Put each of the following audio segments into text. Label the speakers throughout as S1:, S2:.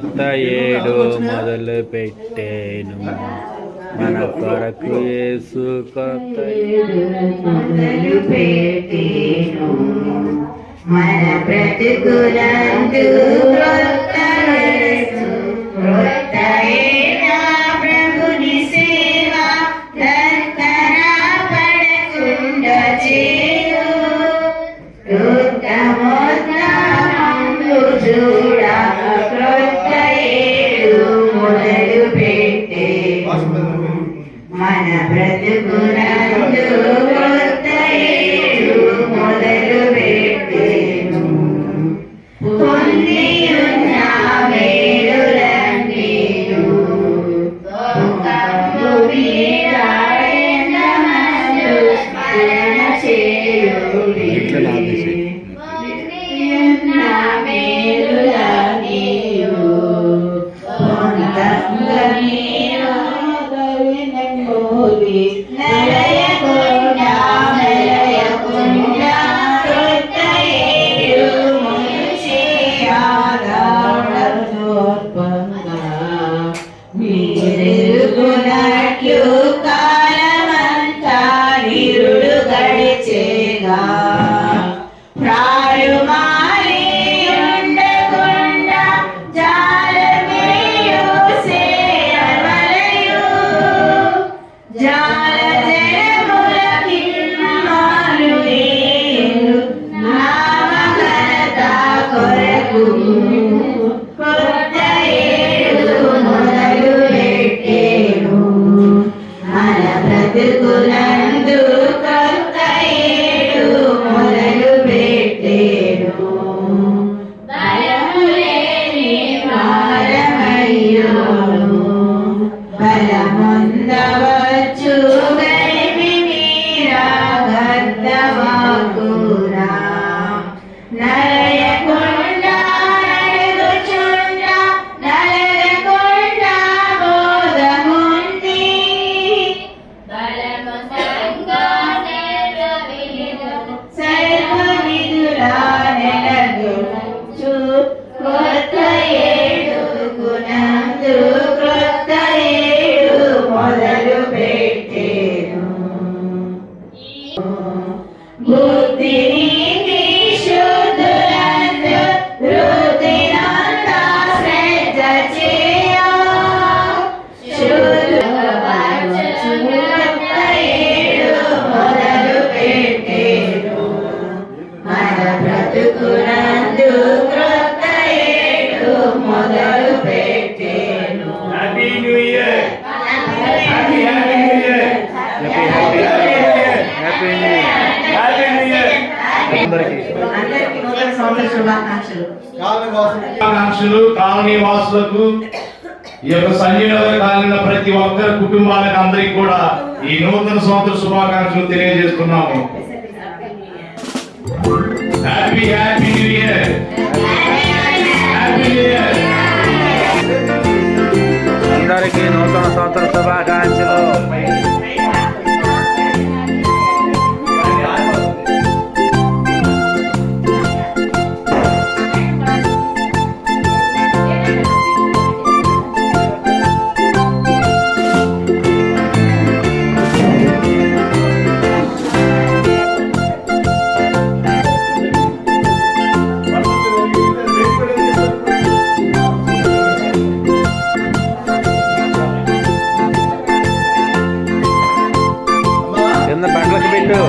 S1: కొత్త ఏడు మొదలు పెట్టేను మన కొరకు యేసు కొత్త
S2: మొదలు పెట్టేను మన బ్రతుకులందు క్రొత్త యేసు క్రొత్త ఏడా ప్రభుని సేవ దంతన పడకుండా చేయు చూడ క్రొత్త ఏడు మొదలు పెట్టే మన బ్రతుకులందు క్రొత్త ఏడు మొదలు పెట్టేను పొంది ఉన్న మేలులన్నీయు దుఃఖము మీద ఎంతమంది స్మరణ చేయుడి కాలమంతా నిరుడు గడిచేగా ప్రాయుమాలి ఉండకుండా జాలమేయు సేయవలయు జాల జలముల కిన్నమాలు నీరు నామఘనత కొరకు కొత్త ఏడు మొదలు పెట్టేను మన బ్రతుకులందు కొత్త ఏడు మొదలు పెట్టేను బలము లేని భారమయ్యోను బలముందవచ్చు గరిమి మీరా గర్దవాకురా నరయకొండ నడుగుచుండ నలగకొండ బోధముంది సర్వవిధులా నెలగొచ్చు క్రొత్త ఏడు గుణందు క్రొత్త ఏడు మొదలు పెట్టేను బుద్ధిని శుద్ధులందు వృద్ధినంతా శ్రద్ధ చేయ క్రొత్త ఏడు మొదలు పెట్టేను మన బ్రతుకులందు క్రొత్త ఏడు మొదలు పెట్టేను
S3: happy new year happy new year
S1: happy new year అందరికీ
S2: నూతన సంవత్సర శుభాకాంక్షలు.
S3: ఆకాంక్షలు కాలనీ వాసులకు ఈ యొక్క సంజయనగర్ కాలనీ ప్రతి ఒక్కరి కుటుంబాలకు అందరికి కూడా ఈ నూతన సంవత్సర శుభాకాంక్షలు తెలియజేస్తున్నాము. Happy happy new year happy new year
S1: అందరికీ నూతన సంవత్సర శుభాకాంక్షలు. కింద బండ్లకు పెట్టు.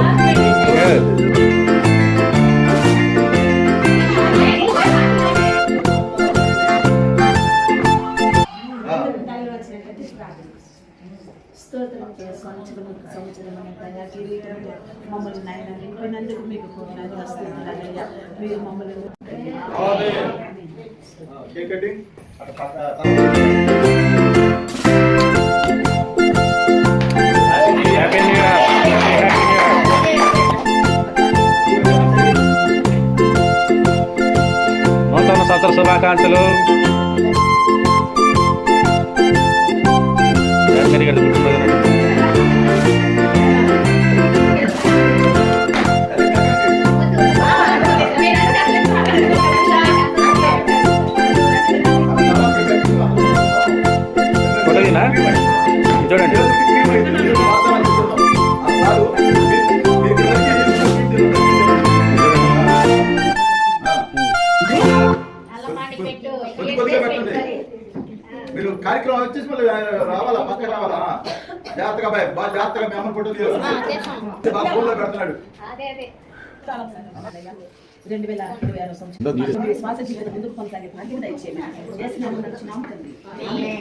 S4: స్తోత్రం చేసుకొని సంవత్సరం మమ్మల్ని నాయన నింపినందుకు మీకు స్తోత్రాలయ్యా. మీరు మమ్మల్ని
S1: హ్యాపీ న్యూ ఇయర్. నూతన సంవత్సర శుభాకాంక్షలు. ఆ? చూడండి
S5: మీరు కార్యక్రమం వచ్చేసి మళ్ళీ రావాలా పక్క రావాలా జాగ్రత్తగా బాగా జాగ్రత్తగా మీ అమ్మ ఫోటో బాగా ఫోన్లో పెడుతున్నాడు
S4: 2026 సంవత్సరం శ్వాస జీవితం ముందుకు కొనసాగే భాగ్యం దయచేయండి. యేసు నామమున నమ్ముతున్నాము తండ్రి.